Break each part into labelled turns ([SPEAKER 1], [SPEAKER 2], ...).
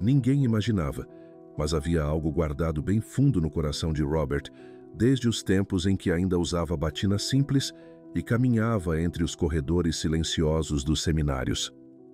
[SPEAKER 1] Ninguém imaginava, mas havia algo guardado bem fundo no coração de Robert, desde os tempos em que ainda usava batina simples e caminhava entre os corredores silenciosos dos seminários.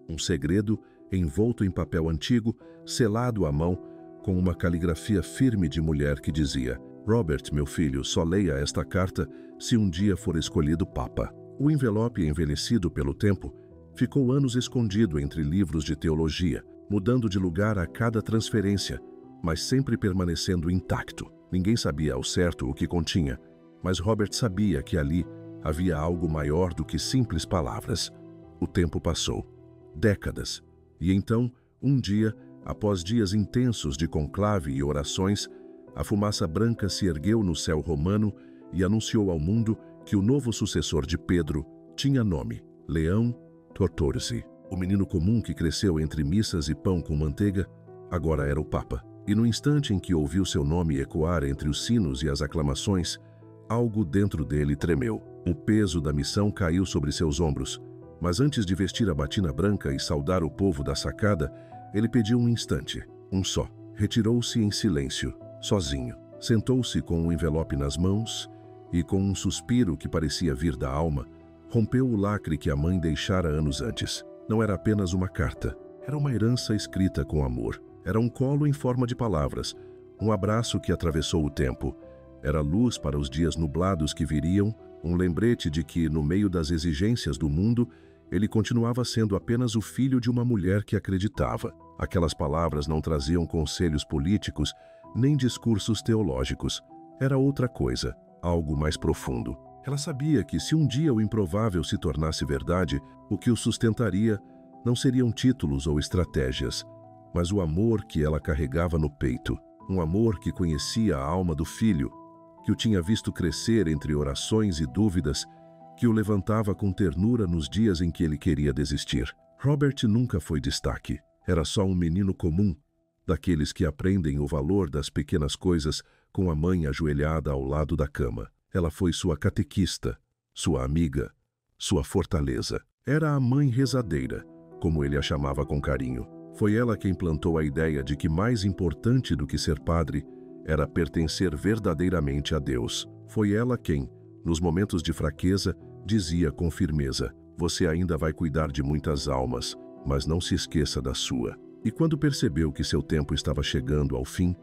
[SPEAKER 1] Um segredo envolto em papel antigo, selado à mão, com uma caligrafia firme de mulher que dizia: Robert, meu filho, só leia esta carta se um dia for escolhido Papa. O envelope, envelhecido pelo tempo, ficou anos escondido entre livros de teologia, mudando de lugar a cada transferência, mas sempre permanecendo intacto. Ninguém sabia ao certo o que continha, mas Robert sabia que ali havia algo maior do que simples palavras. O tempo passou. Décadas. E então, um dia, após dias intensos de conclave e orações, a fumaça branca se ergueu no céu romano e anunciou ao mundo que o novo sucessor de Pedro tinha nome: Leão XIV. O menino comum que cresceu entre missas e pão com manteiga agora era o Papa. E no instante em que ouviu seu nome ecoar entre os sinos e as aclamações, algo dentro dele tremeu. O peso da missão caiu sobre seus ombros. Mas antes de vestir a batina branca e saudar o povo da sacada, ele pediu um instante, um só. Retirou-se em silêncio, sozinho. Sentou-se com um envelope nas mãos e, com um suspiro que parecia vir da alma, rompeu o lacre que a mãe deixara anos antes. Não era apenas uma carta, era uma herança escrita com amor. Era um colo em forma de palavras, um abraço que atravessou o tempo. Era luz para os dias nublados que viriam, um lembrete de que, no meio das exigências do mundo, ele continuava sendo apenas o filho de uma mulher que acreditava. Aquelas palavras não traziam conselhos políticos, nem discursos teológicos. Era outra coisa, algo mais profundo. Ela sabia que se um dia o improvável se tornasse verdade, o que o sustentaria não seriam títulos ou estratégias, mas o amor que ela carregava no peito. Um amor que conhecia a alma do filho, que o tinha visto crescer entre orações e dúvidas, que o levantava com ternura nos dias em que ele queria desistir. Robert nunca foi destaque. Era só um menino comum, daqueles que aprendem o valor das pequenas coisas com a mãe ajoelhada ao lado da cama. Ela foi sua catequista, sua amiga, sua fortaleza. Era a mãe rezadeira, como ele a chamava com carinho. Foi ela quem plantou a ideia de que mais importante do que ser padre era pertencer verdadeiramente a Deus. Foi ela quem, nos momentos de fraqueza, dizia com firmeza: você ainda vai cuidar de muitas almas, mas não se esqueça da sua. E quando percebeu que seu tempo estava chegando ao fim,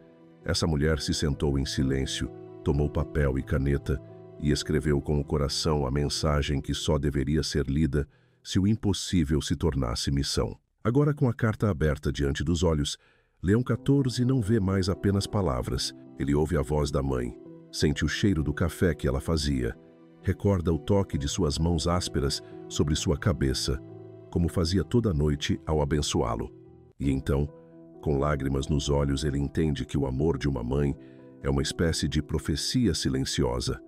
[SPEAKER 1] essa mulher se sentou em silêncio, tomou papel e caneta e escreveu com o coração a mensagem que só deveria ser lida se o impossível se tornasse missão. Agora, com a carta aberta diante dos olhos, Leão XIV não vê mais apenas palavras. Ele ouve a voz da mãe, sente o cheiro do café que ela fazia, recorda o toque de suas mãos ásperas sobre sua cabeça, como fazia toda noite ao abençoá-lo. E então, com lágrimas nos olhos, ele entende que o amor de uma mãe é uma espécie de profecia silenciosa,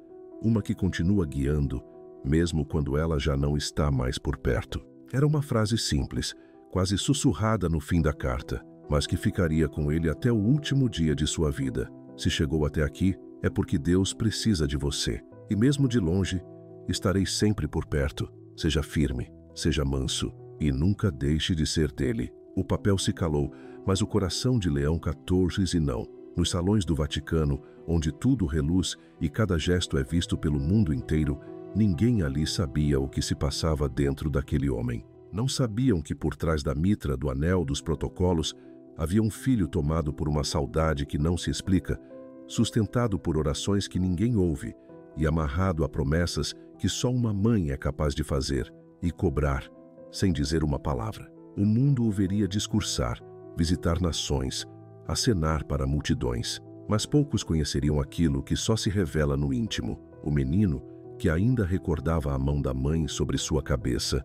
[SPEAKER 1] uma que continua guiando, mesmo quando ela já não está mais por perto. Era uma frase simples, quase sussurrada no fim da carta, mas que ficaria com ele até o último dia de sua vida. Se chegou até aqui, é porque Deus precisa de você. E mesmo de longe, estarei sempre por perto. Seja firme, seja manso, e nunca deixe de ser dele. O papel se calou, mas o coração de Leão XIV não. Nos salões do Vaticano, onde tudo reluz e cada gesto é visto pelo mundo inteiro, ninguém ali sabia o que se passava dentro daquele homem. Não sabiam que por trás da mitra, do anel, dos protocolos, havia um filho tomado por uma saudade que não se explica, sustentado por orações que ninguém ouve e amarrado a promessas que só uma mãe é capaz de fazer e cobrar, sem dizer uma palavra. O mundo o veria discursar, visitar nações, acenar para multidões, mas poucos conheceriam aquilo que só se revela no íntimo. O menino que ainda recordava a mão da mãe sobre sua cabeça,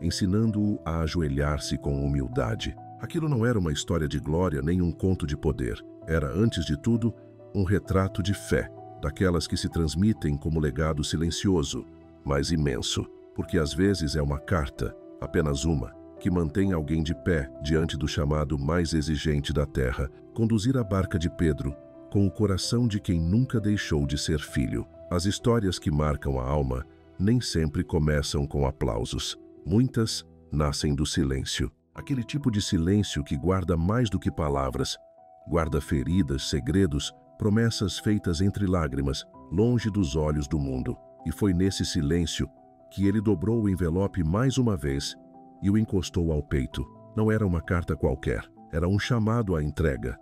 [SPEAKER 1] ensinando-o a ajoelhar-se com humildade. Aquilo não era uma história de glória nem um conto de poder. Era, antes de tudo, um retrato de fé, daquelas que se transmitem como legado silencioso, mas imenso, porque às vezes é uma carta, apenas uma, que mantém alguém de pé diante do chamado mais exigente da terra, conduzir a barca de Pedro com o coração de quem nunca deixou de ser filho. As histórias que marcam a alma nem sempre começam com aplausos. Muitas nascem do silêncio. Aquele tipo de silêncio que guarda mais do que palavras. Guarda feridas, segredos, promessas feitas entre lágrimas, longe dos olhos do mundo. E foi nesse silêncio que ele dobrou o envelope mais uma vez e o encostou ao peito. Não era uma carta qualquer, era um chamado à entrega.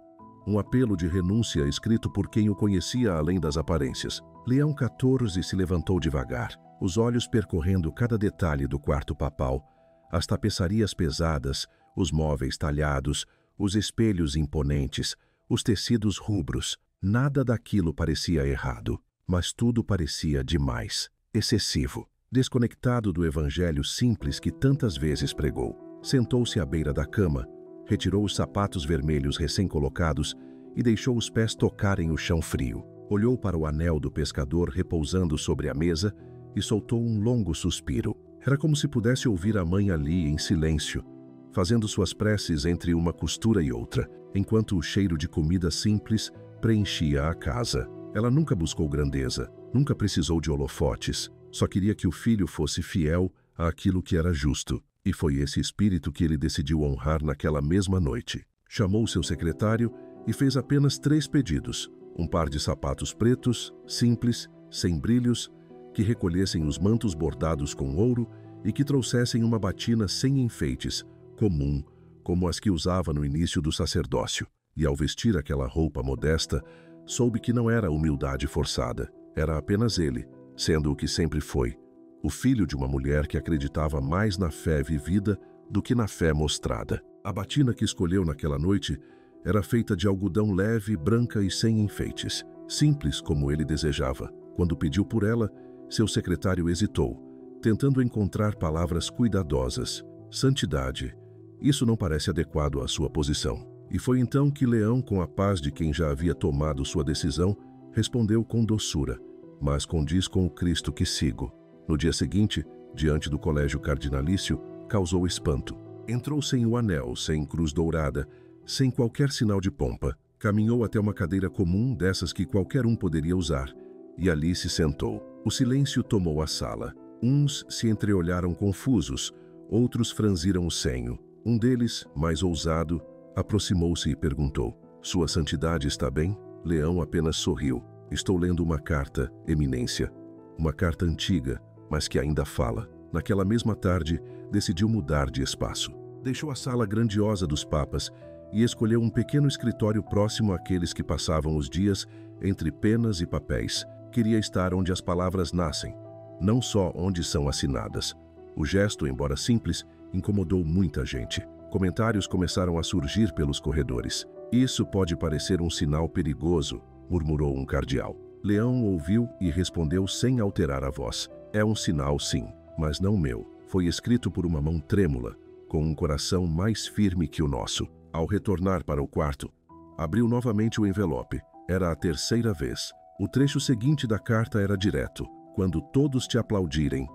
[SPEAKER 1] Um apelo de renúncia escrito por quem o conhecia além das aparências. Leão XIV se levantou devagar, os olhos percorrendo cada detalhe do quarto papal, as tapeçarias pesadas, os móveis talhados, os espelhos imponentes, os tecidos rubros. Nada daquilo parecia errado, mas tudo parecia demais, excessivo. Desconectado do evangelho simples que tantas vezes pregou, sentou-se à beira da cama, retirou os sapatos vermelhos recém-colocados e deixou os pés tocarem o chão frio. Olhou para o anel do pescador repousando sobre a mesa e soltou um longo suspiro. Era como se pudesse ouvir a mãe ali em silêncio, fazendo suas preces entre uma costura e outra, enquanto o cheiro de comida simples preenchia a casa. Ela nunca buscou grandeza, nunca precisou de holofotes, só queria que o filho fosse fiel àquilo que era justo. E foi esse espírito que ele decidiu honrar naquela mesma noite. Chamou seu secretário e fez apenas 3 pedidos. Um par de sapatos pretos, simples, sem brilhos, que recolhessem os mantos bordados com ouro e que trouxessem uma batina sem enfeites, comum, como as que usava no início do sacerdócio. E ao vestir aquela roupa modesta, soube que não era humildade forçada, era apenas ele, sendo o que sempre foi, o filho de uma mulher que acreditava mais na fé vivida do que na fé mostrada. A batina que escolheu naquela noite era feita de algodão leve, branca e sem enfeites, simples como ele desejava. Quando pediu por ela, seu secretário hesitou, tentando encontrar palavras cuidadosas. Santidade. Isso não parece adequado à sua posição. E foi então que Leão, com a paz de quem já havia tomado sua decisão, respondeu com doçura: mas condiz com o Cristo que sigo. No dia seguinte, diante do colégio cardinalício, causou espanto. Entrou sem o anel, sem cruz dourada, sem qualquer sinal de pompa. Caminhou até uma cadeira comum, dessas que qualquer um poderia usar, e ali se sentou. O silêncio tomou a sala. Uns se entreolharam confusos, outros franziram o senho. Um deles, mais ousado, aproximou-se e perguntou: Sua Santidade está bem? Leão apenas sorriu. Estou lendo uma carta, Eminência. Uma carta antiga, mas que ainda fala. Naquela mesma tarde, decidiu mudar de espaço. Deixou a sala grandiosa dos papas e escolheu um pequeno escritório próximo àqueles que passavam os dias entre penas e papéis. Queria estar onde as palavras nascem, não só onde são assinadas. O gesto, embora simples, incomodou muita gente. Comentários começaram a surgir pelos corredores. Isso pode parecer um sinal perigoso, murmurou um cardeal. Leão ouviu e respondeu sem alterar a voz: é um sinal, sim, mas não meu. Foi escrito por uma mão trêmula, com um coração mais firme que o nosso. Ao retornar para o quarto, abriu novamente o envelope. Era a 3ª vez. O trecho seguinte da carta era direto: quando todos te aplaudirem,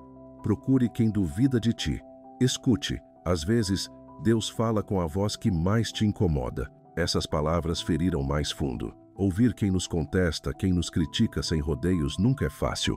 [SPEAKER 1] procure quem duvida de ti. Escute. Às vezes, Deus fala com a voz que mais te incomoda. Essas palavras feriram mais fundo. Ouvir quem nos contesta, quem nos critica sem rodeios nunca é fácil.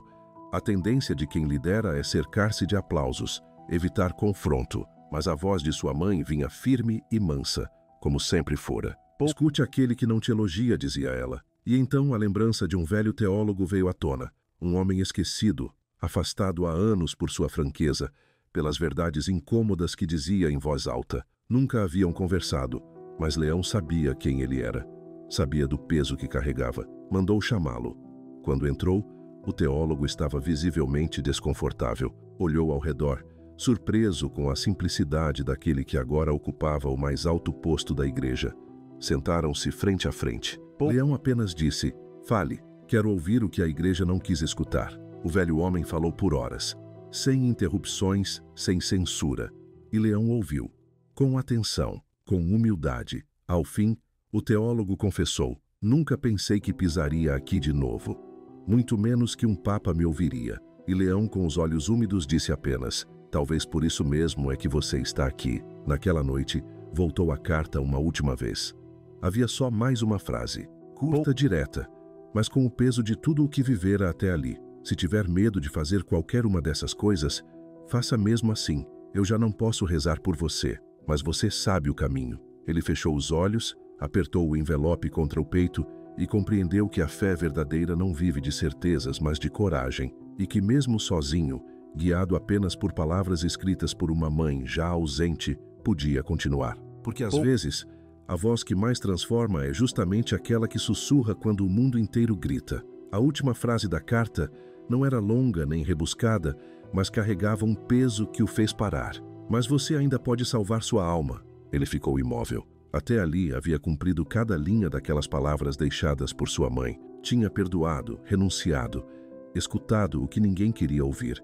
[SPEAKER 1] A tendência de quem lidera é cercar-se de aplausos, evitar confronto. Mas a voz de sua mãe vinha firme e mansa, como sempre fora. Escute aquele que não te elogia, dizia ela. E então a lembrança de um velho teólogo veio à tona. Um homem esquecido, afastado há anos por sua franqueza, pelas verdades incômodas que dizia em voz alta. Nunca haviam conversado, mas Leão sabia quem ele era. Sabia do peso que carregava. Mandou chamá-lo. Quando entrou, o teólogo estava visivelmente desconfortável. Olhou ao redor, surpreso com a simplicidade daquele que agora ocupava o mais alto posto da igreja. Sentaram-se frente a frente. Leão apenas disse: fale, quero ouvir o que a igreja não quis escutar. O velho homem falou por horas, sem interrupções, sem censura. E Leão ouviu, com atenção, com humildade. Ao fim, o teólogo confessou: nunca pensei que pisaria aqui de novo. Muito menos que um papa me ouviria. E Leão, com os olhos úmidos, disse apenas: talvez por isso mesmo é que você está aqui. Naquela noite, voltou a carta uma última vez. Havia só mais uma frase, curta, direta, mas com o peso de tudo o que vivera até ali. Se tiver medo de fazer qualquer uma dessas coisas, faça mesmo assim. Eu já não posso rezar por você, mas você sabe o caminho. Ele fechou os olhos, apertou o envelope contra o peito e compreendeu que a fé verdadeira não vive de certezas, mas de coragem, e que mesmo sozinho, guiado apenas por palavras escritas por uma mãe já ausente, podia continuar. Porque às vezes, a voz que mais transforma é justamente aquela que sussurra quando o mundo inteiro grita. A última frase da carta não era longa nem rebuscada, mas carregava um peso que o fez parar. Mas você ainda pode salvar sua alma. Ele ficou imóvel. Até ali havia cumprido cada linha daquelas palavras deixadas por sua mãe. Tinha perdoado, renunciado, escutado o que ninguém queria ouvir.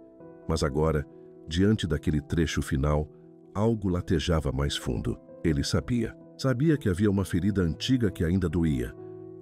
[SPEAKER 1] Mas agora, diante daquele trecho final, algo latejava mais fundo. Ele sabia. Sabia que havia uma ferida antiga que ainda doía.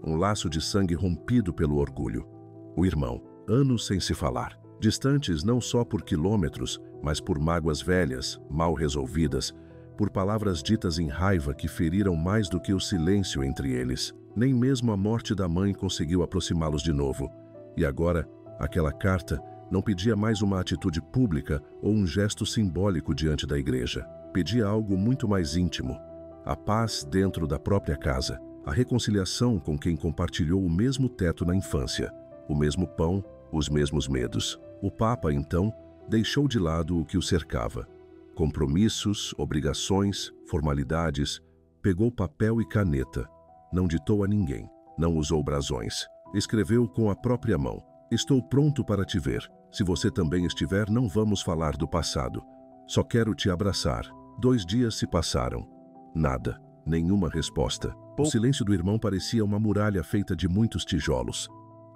[SPEAKER 1] Um laço de sangue rompido pelo orgulho. O irmão, anos sem se falar. Distantes não só por quilômetros, mas por mágoas velhas, mal resolvidas, por palavras ditas em raiva que feriram mais do que o silêncio entre eles. Nem mesmo a morte da mãe conseguiu aproximá-los de novo. E agora, aquela carta não pedia mais uma atitude pública ou um gesto simbólico diante da igreja. Pedia algo muito mais íntimo. A paz dentro da própria casa. A reconciliação com quem compartilhou o mesmo teto na infância. O mesmo pão, os mesmos medos. O Papa, então, deixou de lado o que o cercava. Compromissos, obrigações, formalidades. Pegou papel e caneta. Não ditou a ninguém. Não usou brasões. Escreveu com a própria mão. Estou pronto para te ver. Se você também estiver, não vamos falar do passado. Só quero te abraçar. 2 dias se passaram. Nada. Nenhuma resposta. O silêncio do irmão parecia uma muralha feita de muitos tijolos.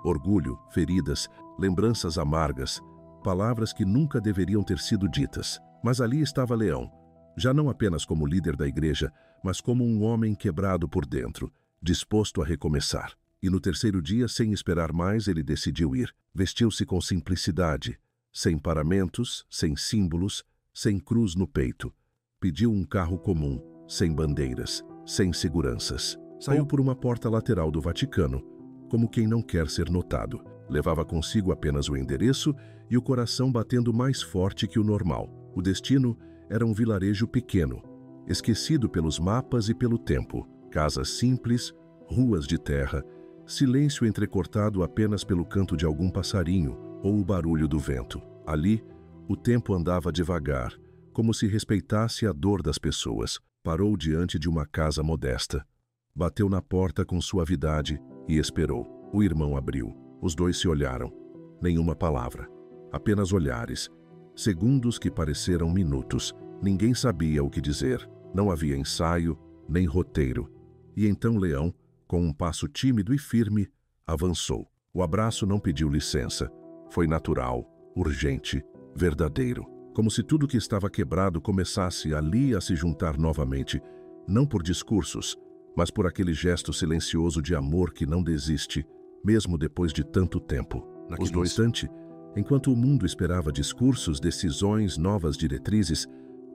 [SPEAKER 1] Orgulho, feridas, lembranças amargas, palavras que nunca deveriam ter sido ditas. Mas ali estava Leão, já não apenas como líder da igreja, mas como um homem quebrado por dentro, disposto a recomeçar. E no 3º dia, sem esperar mais, ele decidiu ir. Vestiu-se com simplicidade, sem paramentos, sem símbolos, sem cruz no peito. Pediu um carro comum, sem bandeiras, sem seguranças. Saiu por uma porta lateral do Vaticano, como quem não quer ser notado. Levava consigo apenas o endereço e o coração batendo mais forte que o normal. O destino era um vilarejo pequeno, esquecido pelos mapas e pelo tempo. Casas simples, ruas de terra, silêncio entrecortado apenas pelo canto de algum passarinho ou o barulho do vento. Ali, o tempo andava devagar, como se respeitasse a dor das pessoas. Parou diante de uma casa modesta. Bateu na porta com suavidade e esperou. O irmão abriu. Os dois se olharam. Nenhuma palavra. Apenas olhares. Segundos que pareceram minutos. Ninguém sabia o que dizer. Não havia ensaio, nem roteiro. E então Leão, com um passo tímido e firme, avançou. O abraço não pediu licença. Foi natural, urgente, verdadeiro. Como se tudo que estava quebrado começasse ali a se juntar novamente, não por discursos, mas por aquele gesto silencioso de amor que não desiste, mesmo depois de tanto tempo. Naquele instante, enquanto o mundo esperava discursos, decisões, novas diretrizes,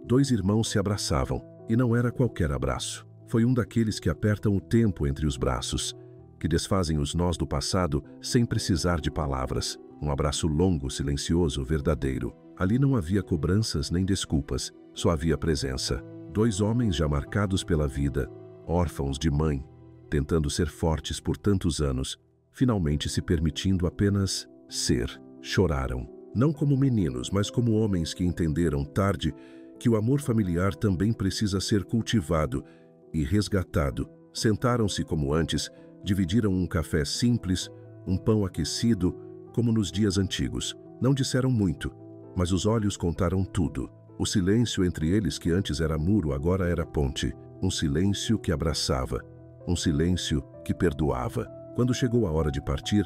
[SPEAKER 1] 2 irmãos se abraçavam, e não era qualquer abraço. Foi um daqueles que apertam o tempo entre os braços, que desfazem os nós do passado sem precisar de palavras. Um abraço longo, silencioso, verdadeiro. Ali não havia cobranças nem desculpas, só havia presença. 2 homens já marcados pela vida, órfãos de mãe, tentando ser fortes por tantos anos, finalmente se permitindo apenas ser. Choraram, não como meninos, mas como homens que entenderam tarde que o amor familiar também precisa ser cultivado e resgatado. Sentaram-se como antes, dividiram um café simples, um pão aquecido, como nos dias antigos. Não disseram muito, mas os olhos contaram tudo. O silêncio entre eles, que antes era muro, agora era ponte. Um silêncio que abraçava, um silêncio que perdoava. Quando chegou a hora de partir,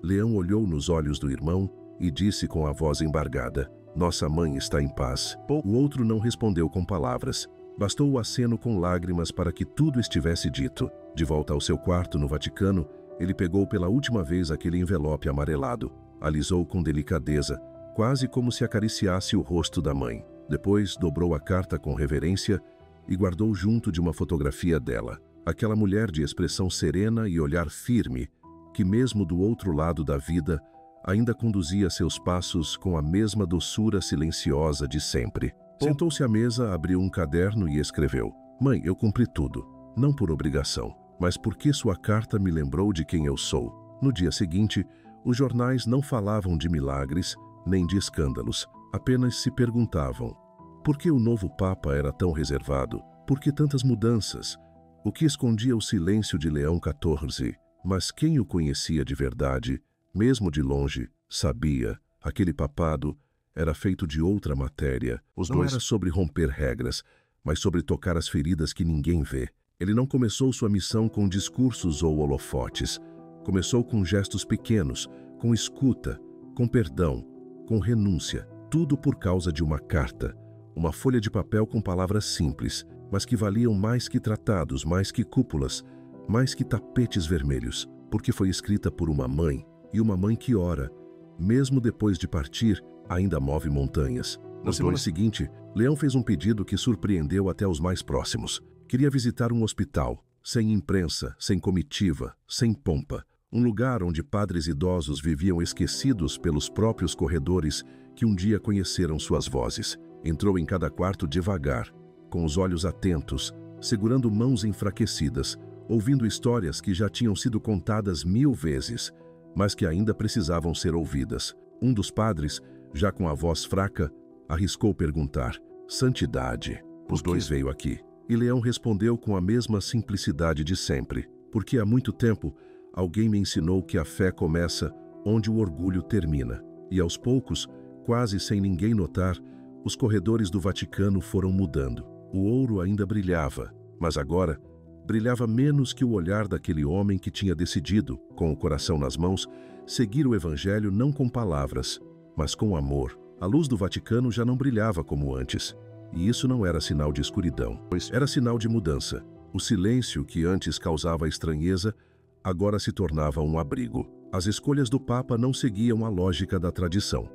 [SPEAKER 1] Leão olhou nos olhos do irmão e disse com a voz embargada: "Nossa mãe está em paz." O outro não respondeu com palavras. Bastou o aceno com lágrimas para que tudo estivesse dito. De volta ao seu quarto no Vaticano, ele pegou pela última vez aquele envelope amarelado. Alisou com delicadeza, quase como se acariciasse o rosto da mãe. Depois dobrou a carta com reverência e guardou junto de uma fotografia dela. Aquela mulher de expressão serena e olhar firme, que mesmo do outro lado da vida, ainda conduzia seus passos com a mesma doçura silenciosa de sempre. Sentou-se à mesa, abriu um caderno e escreveu: Mãe, eu cumpri tudo, não por obrigação, mas porque sua carta me lembrou de quem eu sou. No dia seguinte, os jornais não falavam de milagres nem de escândalos, apenas se perguntavam: por que o novo Papa era tão reservado? Por que tantas mudanças? O que escondia o silêncio de Leão XIV? Mas quem o conhecia de verdade, mesmo de longe, sabia, aquele papado era feito de outra matéria. Não era sobre romper regras, mas sobre tocar as feridas que ninguém vê. Ele não começou sua missão com discursos ou holofotes. Começou com gestos pequenos, com escuta, com perdão, com renúncia. Tudo por causa de uma carta, uma folha de papel com palavras simples, mas que valiam mais que tratados, mais que cúpulas, mais que tapetes vermelhos, porque foi escrita por uma mãe, e uma mãe que ora, mesmo depois de partir, ainda move montanhas. Na semana seguinte, Leão fez um pedido que surpreendeu até os mais próximos. Queria visitar um hospital, sem imprensa, sem comitiva, sem pompa. Um lugar onde padres idosos viviam esquecidos pelos próprios corredores que um dia conheceram suas vozes. Entrou em cada quarto devagar, com os olhos atentos, segurando mãos enfraquecidas, ouvindo histórias que já tinham sido contadas 1000 vezes, mas que ainda precisavam ser ouvidas. Um dos padres, já com a voz fraca, arriscou perguntar: Santidade, os dois veio aqui. E Leão respondeu com a mesma simplicidade de sempre: porque há muito tempo alguém me ensinou que a fé começa onde o orgulho termina. E aos poucos, quase sem ninguém notar, os corredores do Vaticano foram mudando. O ouro ainda brilhava, mas agora brilhava menos que o olhar daquele homem que tinha decidido, com o coração nas mãos, seguir o Evangelho não com palavras, mas com amor. A luz do Vaticano já não brilhava como antes. E isso não era sinal de escuridão, pois era sinal de mudança. O silêncio que antes causava estranheza, agora se tornava um abrigo. As escolhas do Papa não seguiam a lógica da tradição,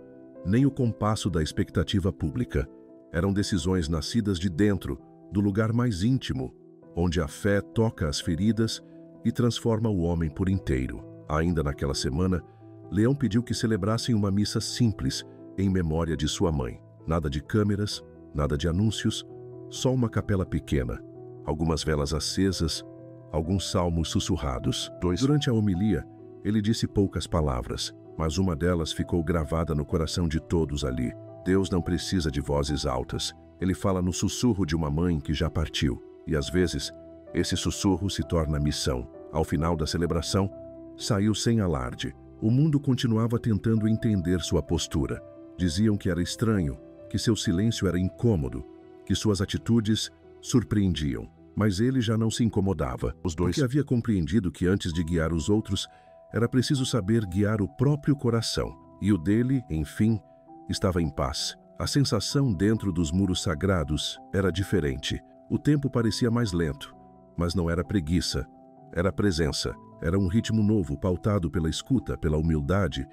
[SPEAKER 1] nem o compasso da expectativa pública. Eram decisões nascidas de dentro, do lugar mais íntimo, onde a fé toca as feridas e transforma o homem por inteiro. Ainda naquela semana, Leão pediu que celebrassem uma missa simples, em memória de sua mãe. Nada de câmeras, nada de anúncios, só uma capela pequena, algumas velas acesas, alguns salmos sussurrados. Durante a homilia, ele disse poucas palavras, mas uma delas ficou gravada no coração de todos ali. Deus não precisa de vozes altas. Ele fala no sussurro de uma mãe que já partiu. E às vezes, esse sussurro se torna missão. Ao final da celebração, saiu sem alarde. O mundo continuava tentando entender sua postura. Diziam que era estranho, que seu silêncio era incômodo, que suas atitudes surpreendiam. Mas ele já não se incomodava. Porque havia compreendido que antes de guiar os outros, era preciso saber guiar o próprio coração. E o dele, enfim, estava em paz. A sensação dentro dos muros sagrados era diferente. O tempo parecia mais lento, mas não era preguiça, era presença. Era um ritmo novo, pautado pela escuta, pela humildade,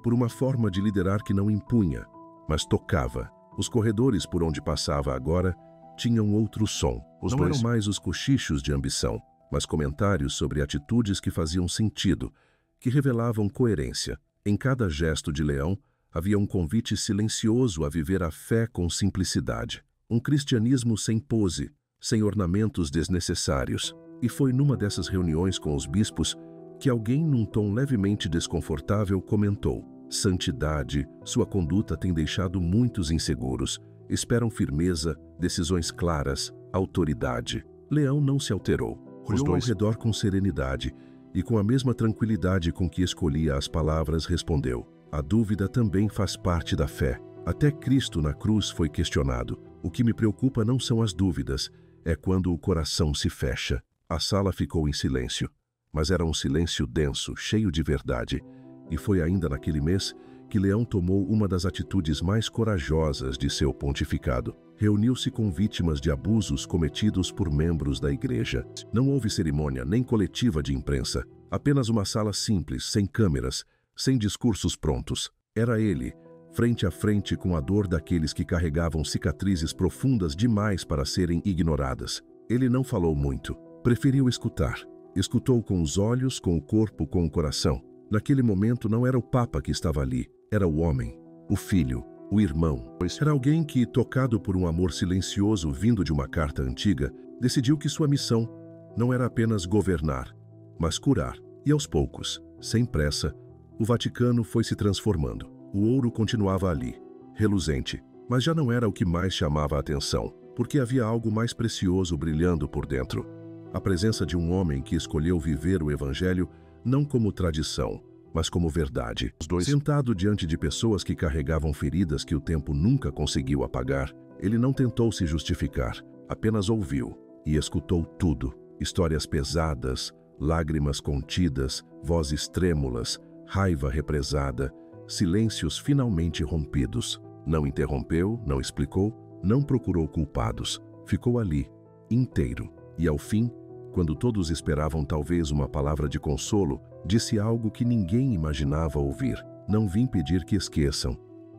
[SPEAKER 1] por uma forma de liderar que não impunha, mas tocava. Os corredores por onde passava agora tinham outro som. Não eram mais os cochichos de ambição, mas comentários sobre atitudes que faziam sentido, que revelavam coerência. Em cada gesto de Leão havia um convite silencioso a viver a fé com simplicidade. Um cristianismo sem pose, sem ornamentos desnecessários. E foi numa dessas reuniões com os bispos que alguém, num tom levemente desconfortável, comentou: Santidade, sua conduta tem deixado muitos inseguros. Esperam firmeza, decisões claras, autoridade. Leão não se alterou. Olhou ao redor com serenidade e, com a mesma tranquilidade com que escolhia as palavras, respondeu: a dúvida também faz parte da fé. Até Cristo na cruz foi questionado. O que me preocupa não são as dúvidas, é quando o coração se fecha. A sala ficou em silêncio, mas era um silêncio denso, cheio de verdade. E foi ainda naquele mês que Leão tomou uma das atitudes mais corajosas de seu pontificado. Reuniu-se com vítimas de abusos cometidos por membros da igreja. Não houve cerimônia nem coletiva de imprensa, apenas uma sala simples, sem câmeras, sem discursos prontos. Era ele, frente a frente com a dor daqueles que carregavam cicatrizes profundas demais para serem ignoradas. Ele não falou muito, preferiu escutar. Escutou com os olhos, com o corpo, com o coração. Naquele momento não era o Papa que estava ali, era o homem, o filho, o irmão. Era alguém que, tocado por um amor silencioso vindo de uma carta antiga, decidiu que sua missão não era apenas governar, mas curar. E aos poucos, sem pressa, o Vaticano foi se transformando. O ouro continuava ali, reluzente, mas já não era o que mais chamava a atenção, porque havia algo mais precioso brilhando por dentro. A presença de um homem que escolheu viver o Evangelho não como tradição, mas como verdade. Sentado diante de pessoas que carregavam feridas que o tempo nunca conseguiu apagar, ele não tentou se justificar, apenas ouviu e escutou tudo. Histórias pesadas, lágrimas contidas, vozes trêmulas, raiva represada, silêncios finalmente rompidos. Não interrompeu, não explicou, não procurou culpados. Ficou ali, inteiro. E ao fim, quando todos esperavam talvez uma palavra de consolo, disse algo que ninguém imaginava ouvir. Não vim pedir que esqueçam.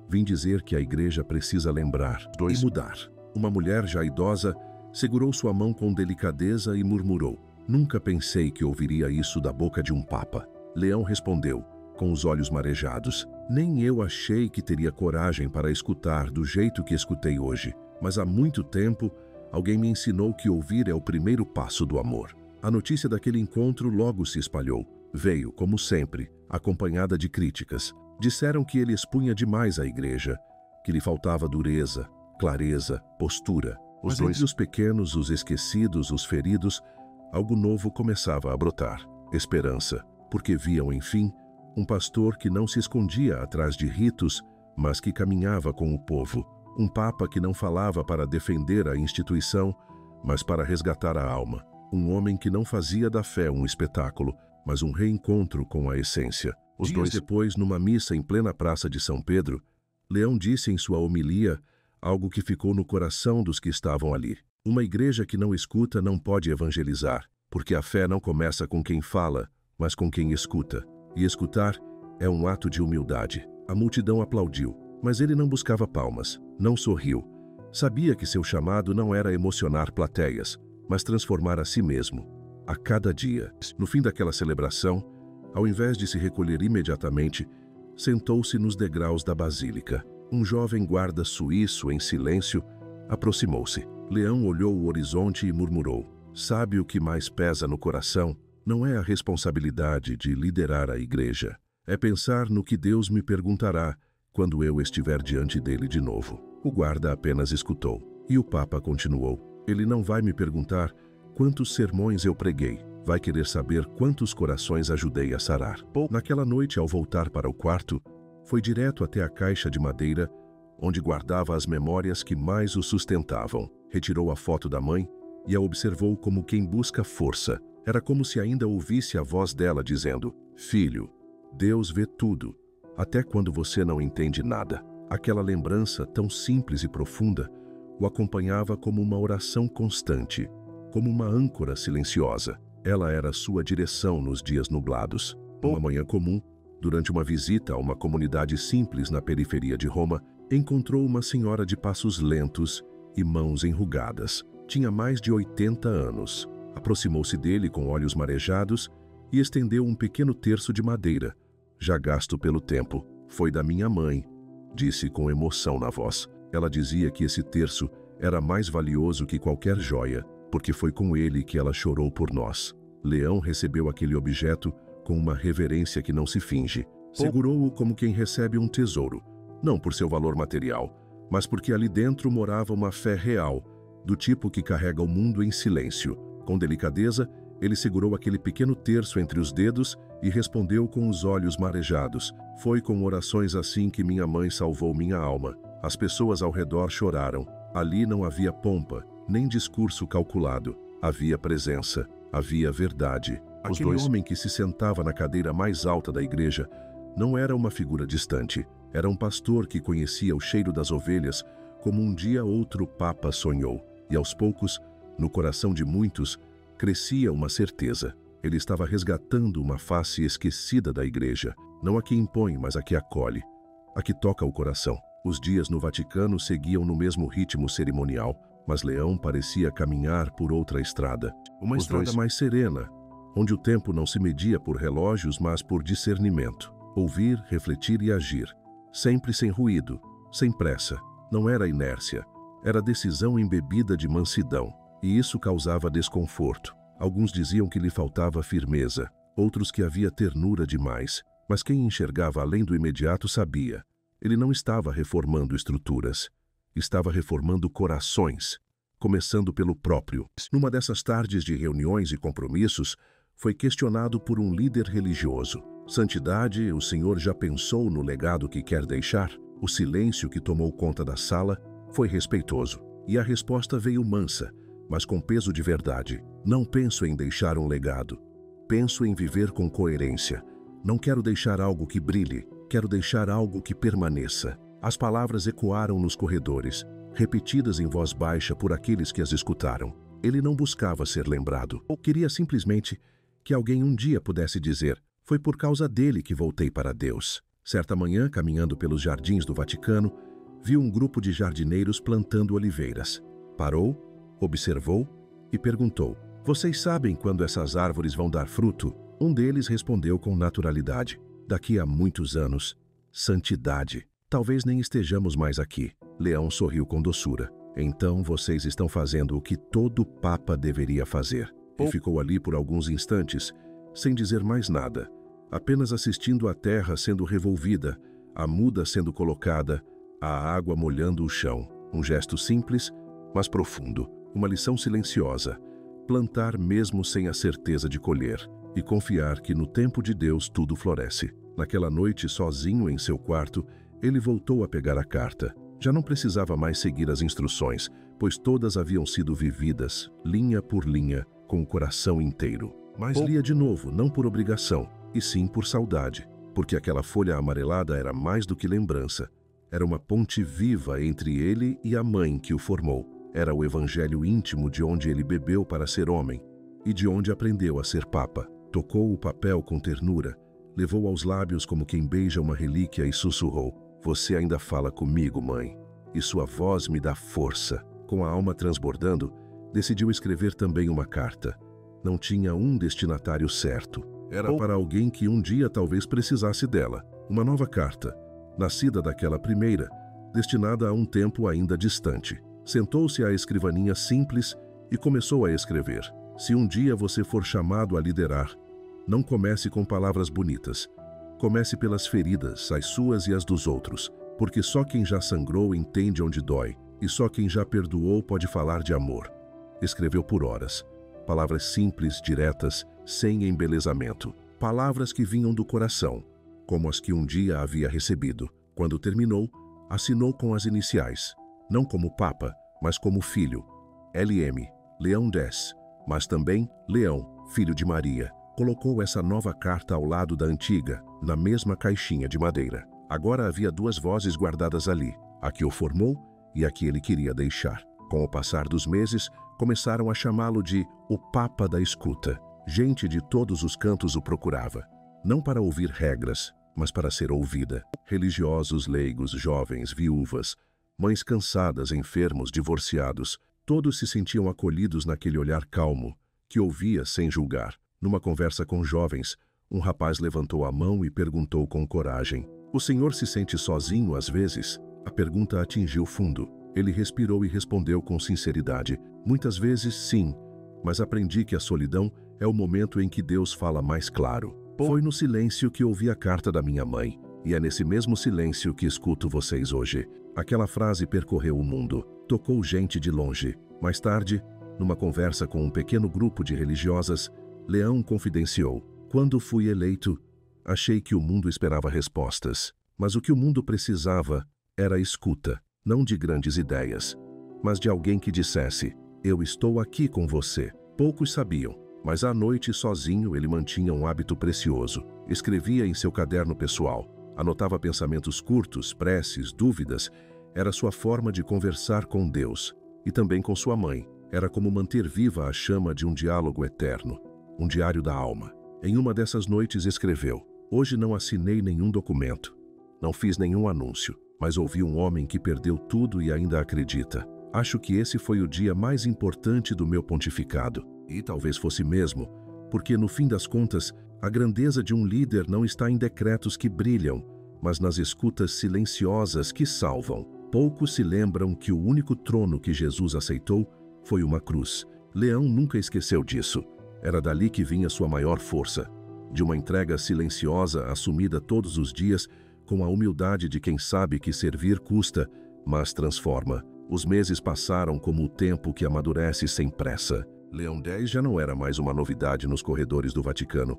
[SPEAKER 1] Vim dizer que a igreja precisa lembrar e mudar. Uma mulher já idosa segurou sua mão com delicadeza e murmurou: "Nunca pensei que ouviria isso da boca de um papa." Leão respondeu, com os olhos marejados: "Nem eu achei que teria coragem para escutar do jeito que escutei hoje. Mas há muito tempo, alguém me ensinou que ouvir é o primeiro passo do amor." A notícia daquele encontro logo se espalhou. Veio, como sempre, acompanhada de críticas. Disseram que ele expunha demais a igreja, que lhe faltava dureza, clareza, postura. Mas entre os pequenos, os esquecidos, os feridos, algo novo começava a brotar. Esperança, porque viam, enfim, um pastor que não se escondia atrás de ritos, mas que caminhava com o povo. Um papa que não falava para defender a instituição, mas para resgatar a alma. Um homem que não fazia da fé um espetáculo, mas um reencontro com a essência. Dias depois, numa missa em plena Praça de São Pedro, Leão disse em sua homilia algo que ficou no coração dos que estavam ali. Uma igreja que não escuta não pode evangelizar, porque a fé não começa com quem fala, mas com quem escuta. E escutar é um ato de humildade. A multidão aplaudiu, mas ele não buscava palmas, não sorriu. Sabia que seu chamado não era emocionar plateias, mas transformar a si mesmo, a cada dia. No fim daquela celebração, ao invés de se recolher imediatamente, sentou-se nos degraus da basílica. Um jovem guarda suíço, em silêncio, aproximou-se. Leão olhou o horizonte e murmurou: "Sabe o que mais pesa no coração? Não é a responsabilidade de liderar a igreja. É pensar no que Deus me perguntará quando eu estiver diante dele de novo." O guarda apenas escutou. E o Papa continuou: "Ele não vai me perguntar quantos sermões eu preguei. Vai querer saber quantos corações ajudei a sarar." Naquela noite, ao voltar para o quarto, foi direto até a caixa de madeira, onde guardava as memórias que mais o sustentavam. Retirou a foto da mãe e a observou como quem busca força. Era como se ainda ouvisse a voz dela dizendo: "Filho, Deus vê tudo, até quando você não entende nada." Aquela lembrança tão simples e profunda o acompanhava como uma oração constante, como uma âncora silenciosa. Ela era sua direção nos dias nublados. Uma manhã comum, durante uma visita a uma comunidade simples na periferia de Roma, encontrou uma senhora de passos lentos e mãos enrugadas. Tinha mais de 80 anos. Aproximou-se dele com olhos marejados e estendeu um pequeno terço de madeira, já gasto pelo tempo. "Foi da minha mãe", disse com emoção na voz. Ela dizia que esse terço era mais valioso que qualquer joia, porque foi com ele que ela chorou por nós. Leão recebeu aquele objeto com uma reverência que não se finge. Segurou-o como quem recebe um tesouro, não por seu valor material, mas porque ali dentro morava uma fé real, do tipo que carrega o mundo em silêncio. Com delicadeza, ele segurou aquele pequeno terço entre os dedos e respondeu com os olhos marejados: "Foi com orações assim que minha mãe salvou minha alma." As pessoas ao redor choraram. Ali não havia pompa, nem discurso calculado. Havia presença, havia verdade. Aquele homem que se sentava na cadeira mais alta da igreja não era uma figura distante. Era um pastor que conhecia o cheiro das ovelhas como um dia outro Papa sonhou. E aos poucos, no coração de muitos, crescia uma certeza. Ele estava resgatando uma face esquecida da igreja, não a que impõe, mas a que acolhe, a que toca o coração. Os dias no Vaticano seguiam no mesmo ritmo cerimonial, mas Leão parecia caminhar por outra estrada. Uma estrada mais serena, onde o tempo não se media por relógios, mas por discernimento. Ouvir, refletir e agir, sempre sem ruído, sem pressa. Não era inércia, era decisão embebida de mansidão. E isso causava desconforto. Alguns diziam que lhe faltava firmeza, outros que havia ternura demais. Mas quem enxergava além do imediato sabia. Ele não estava reformando estruturas. Estava reformando corações, começando pelo próprio. Numa dessas tardes de reuniões e compromissos, foi questionado por um líder religioso. Santidade, o senhor já pensou no legado que quer deixar? O silêncio que tomou conta da sala foi respeitoso. E a resposta veio mansa, mas com peso de verdade. Não penso em deixar um legado. Penso em viver com coerência. Não quero deixar algo que brilhe, quero deixar algo que permaneça. As palavras ecoaram nos corredores, repetidas em voz baixa por aqueles que as escutaram. Ele não buscava ser lembrado, ou queria simplesmente que alguém um dia pudesse dizer: foi por causa dele que voltei para Deus. Certa manhã, caminhando pelos jardins do Vaticano, viu um grupo de jardineiros plantando oliveiras. Parou, observou e perguntou: vocês sabem quando essas árvores vão dar fruto? Um deles respondeu com naturalidade: daqui a muitos anos. Santidade. Talvez nem estejamos mais aqui. Leão sorriu com doçura. Então vocês estão fazendo o que todo papa deveria fazer. E ficou ali por alguns instantes, sem dizer mais nada, apenas assistindo a terra sendo revolvida, a muda sendo colocada, a água molhando o chão. Um gesto simples, mas profundo. Uma lição silenciosa. Plantar mesmo sem a certeza de colher. E confiar que no tempo de Deus tudo floresce. Naquela noite, sozinho em seu quarto, ele voltou a pegar a carta. Já não precisava mais seguir as instruções, pois todas haviam sido vividas, linha por linha, com o coração inteiro. Mas lia de novo, não por obrigação, e sim por saudade, porque aquela folha amarelada era mais do que lembrança. Era uma ponte viva entre ele e a mãe que o formou. Era o evangelho íntimo de onde ele bebeu para ser homem e de onde aprendeu a ser papa. Tocou o papel com ternura, levou aos lábios como quem beija uma relíquia e sussurrou: você ainda fala comigo, mãe. E sua voz me dá força. Com a alma transbordando, decidiu escrever também uma carta. Não tinha um destinatário certo. Era para alguém que um dia talvez precisasse dela. Uma nova carta, nascida daquela primeira, destinada a um tempo ainda distante. Sentou-se à escrivaninha simples e começou a escrever. Se um dia você for chamado a liderar, não comece com palavras bonitas. Comece pelas feridas, as suas e as dos outros, porque só quem já sangrou entende onde dói, e só quem já perdoou pode falar de amor. Escreveu por horas. Palavras simples, diretas, sem embelezamento. Palavras que vinham do coração, como as que um dia havia recebido. Quando terminou, assinou com as iniciais, não como Papa, mas como filho. LM, Leão X, mas também Leão, filho de Maria. Colocou essa nova carta ao lado da antiga, na mesma caixinha de madeira. Agora havia duas vozes guardadas ali, a que o formou e a que ele queria deixar. Com o passar dos meses, começaram a chamá-lo de o Papa da Escuta. Gente de todos os cantos o procurava, não para ouvir regras, mas para ser ouvida. Religiosos, leigos, jovens, viúvas, mães cansadas, enfermos, divorciados, todos se sentiam acolhidos naquele olhar calmo, que ouvia sem julgar. Numa conversa com jovens, um rapaz levantou a mão e perguntou com coragem: o senhor se sente sozinho às vezes? A pergunta atingiu fundo. Ele respirou e respondeu com sinceridade: muitas vezes sim, mas aprendi que a solidão é o momento em que Deus fala mais claro. Foi no silêncio que ouvi a carta da minha mãe, e é nesse mesmo silêncio que escuto vocês hoje. Aquela frase percorreu o mundo, tocou gente de longe. Mais tarde, numa conversa com um pequeno grupo de religiosas, Leão confidenciou: quando fui eleito, achei que o mundo esperava respostas, mas o que o mundo precisava era escuta, não de grandes ideias, mas de alguém que dissesse: eu estou aqui com você. Poucos sabiam, mas à noite, sozinho, ele mantinha um hábito precioso. Escrevia em seu caderno pessoal, anotava pensamentos curtos, preces, dúvidas. Era sua forma de conversar com Deus e também com sua mãe. Era como manter viva a chama de um diálogo eterno. Um diário da alma. Em uma dessas noites escreveu: hoje não assinei nenhum documento, não fiz nenhum anúncio, mas ouvi um homem que perdeu tudo e ainda acredita. Acho que esse foi o dia mais importante do meu pontificado. E talvez fosse mesmo, porque no fim das contas, a grandeza de um líder não está em decretos que brilham, mas nas escutas silenciosas que salvam. Poucos se lembram que o único trono que Jesus aceitou foi uma cruz. Leão nunca esqueceu disso. Era dali que vinha sua maior força, de uma entrega silenciosa assumida todos os dias com a humildade de quem sabe que servir custa, mas transforma. Os meses passaram como o tempo que amadurece sem pressa. Leão X já não era mais uma novidade nos corredores do Vaticano,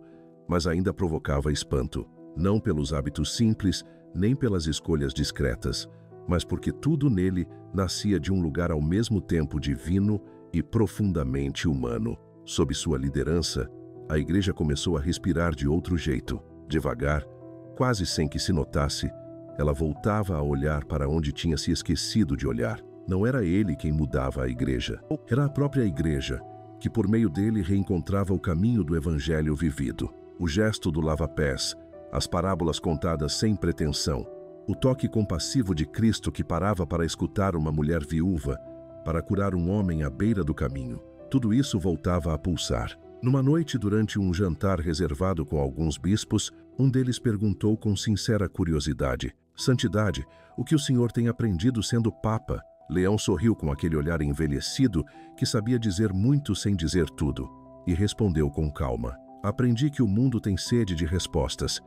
[SPEAKER 1] mas ainda provocava espanto, não pelos hábitos simples, nem pelas escolhas discretas, mas porque tudo nele nascia de um lugar ao mesmo tempo divino e profundamente humano. Sob sua liderança, a Igreja começou a respirar de outro jeito. Devagar, quase sem que se notasse, ela voltava a olhar para onde tinha se esquecido de olhar. Não era ele quem mudava a Igreja, era a própria Igreja, que por meio dele reencontrava o caminho do Evangelho vivido. O gesto do lava-pés, as parábolas contadas sem pretensão, o toque compassivo de Cristo que parava para escutar uma mulher viúva, para curar um homem à beira do caminho. Tudo isso voltava a pulsar. Numa noite, durante um jantar reservado com alguns bispos, um deles perguntou com sincera curiosidade: "Santidade, o que o senhor tem aprendido sendo Papa?" Leão sorriu com aquele olhar envelhecido que sabia dizer muito sem dizer tudo, e respondeu com calma: "Aprendi que o mundo tem sede de respostas,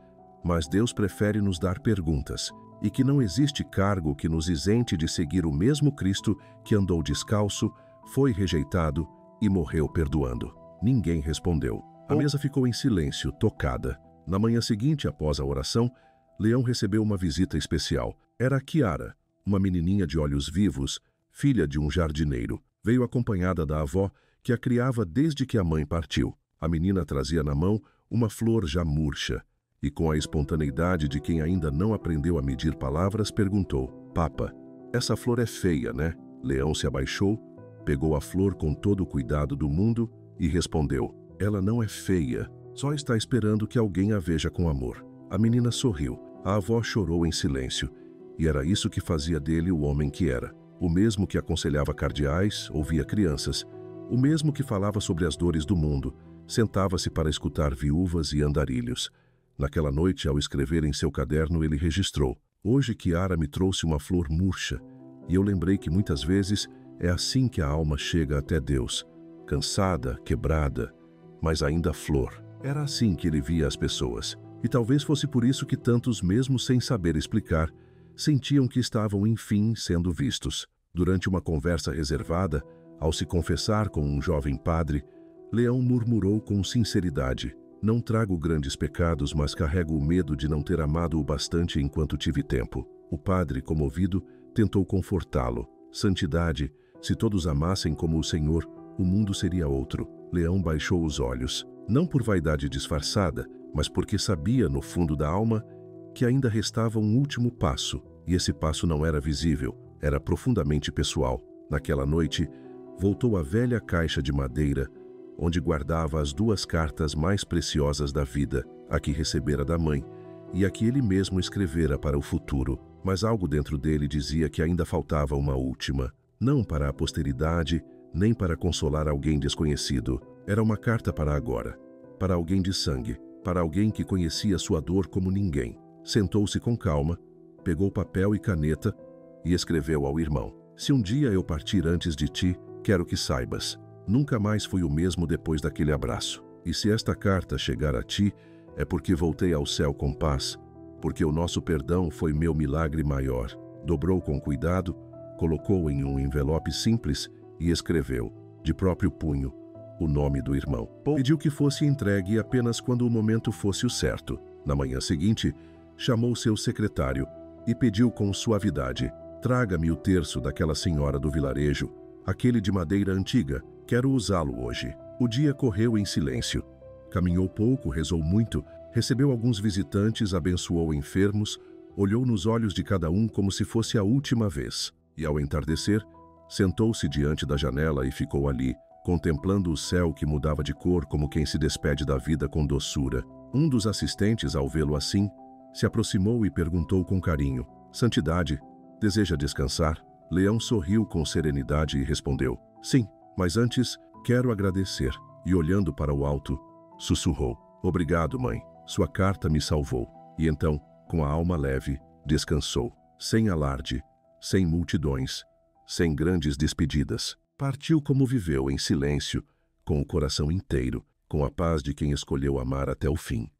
[SPEAKER 1] mas Deus prefere nos dar perguntas, e que não existe cargo que nos isente de seguir o mesmo Cristo que andou descalço, foi rejeitado e morreu perdoando." Ninguém respondeu. A mesa ficou em silêncio, tocada. Na manhã seguinte, após a oração, Leão recebeu uma visita especial. Era a Chiara, uma menininha de olhos vivos, filha de um jardineiro. Veio acompanhada da avó, que a criava desde que a mãe partiu. A menina trazia na mão uma flor já murcha, e com a espontaneidade de quem ainda não aprendeu a medir palavras, perguntou: "Papa, essa flor é feia, né?" Leão se abaixou, pegou a flor com todo o cuidado do mundo e respondeu: "Ela não é feia, só está esperando que alguém a veja com amor." A menina sorriu. A avó chorou em silêncio, e era isso que fazia dele o homem que era. O mesmo que aconselhava cardeais, ouvia crianças. O mesmo que falava sobre as dores do mundo, sentava-se para escutar viúvas e andarilhos. Naquela noite, ao escrever em seu caderno, ele registrou: "Hoje Chiara me trouxe uma flor murcha, e eu lembrei que muitas vezes é assim que a alma chega até Deus, cansada, quebrada, mas ainda flor." Era assim que ele via as pessoas. E talvez fosse por isso que tantos, mesmo sem saber explicar, sentiam que estavam, enfim, sendo vistos. Durante uma conversa reservada, ao se confessar com um jovem padre, Leão murmurou com sinceridade: "Não trago grandes pecados, mas carrego o medo de não ter amado o bastante enquanto tive tempo." O padre, comovido, tentou confortá-lo: "Santidade, se todos amassem como o Senhor, o mundo seria outro." Leão baixou os olhos, não por vaidade disfarçada, mas porque sabia, no fundo da alma, que ainda restava um último passo, e esse passo não era visível, era profundamente pessoal. Naquela noite, voltou à velha caixa de madeira, onde guardava as duas cartas mais preciosas da vida, a que recebera da mãe, e a que ele mesmo escrevera para o futuro. Mas algo dentro dele dizia que ainda faltava uma última, não para a posteridade, nem para consolar alguém desconhecido. Era uma carta para agora, para alguém de sangue, para alguém que conhecia sua dor como ninguém. Sentou-se com calma, pegou papel e caneta e escreveu ao irmão: "Se um dia eu partir antes de ti, quero que saibas, nunca mais fui o mesmo depois daquele abraço. E se esta carta chegar a ti, é porque voltei ao céu com paz, porque o nosso perdão foi meu milagre maior." Dobrou com cuidado, colocou em um envelope simples e escreveu, de próprio punho, o nome do irmão. Pediu que fosse entregue apenas quando o momento fosse o certo. Na manhã seguinte, chamou seu secretário e pediu com suavidade: "Traga-me o terço daquela senhora do vilarejo, aquele de madeira antiga, quero usá-lo hoje." O dia correu em silêncio. Caminhou pouco, rezou muito, recebeu alguns visitantes, abençoou enfermos, olhou nos olhos de cada um como se fosse a última vez. E ao entardecer, sentou-se diante da janela e ficou ali, contemplando o céu que mudava de cor como quem se despede da vida com doçura. Um dos assistentes, ao vê-lo assim, se aproximou e perguntou com carinho: "Santidade, deseja descansar?" Leão sorriu com serenidade e respondeu: "Sim, mas antes quero agradecer." E olhando para o alto, sussurrou: "Obrigado, mãe. Sua carta me salvou." E então, com a alma leve, descansou, sem alarde, sem multidões, sem grandes despedidas. Partiu como viveu, em silêncio, com o coração inteiro, com a paz de quem escolheu amar até o fim.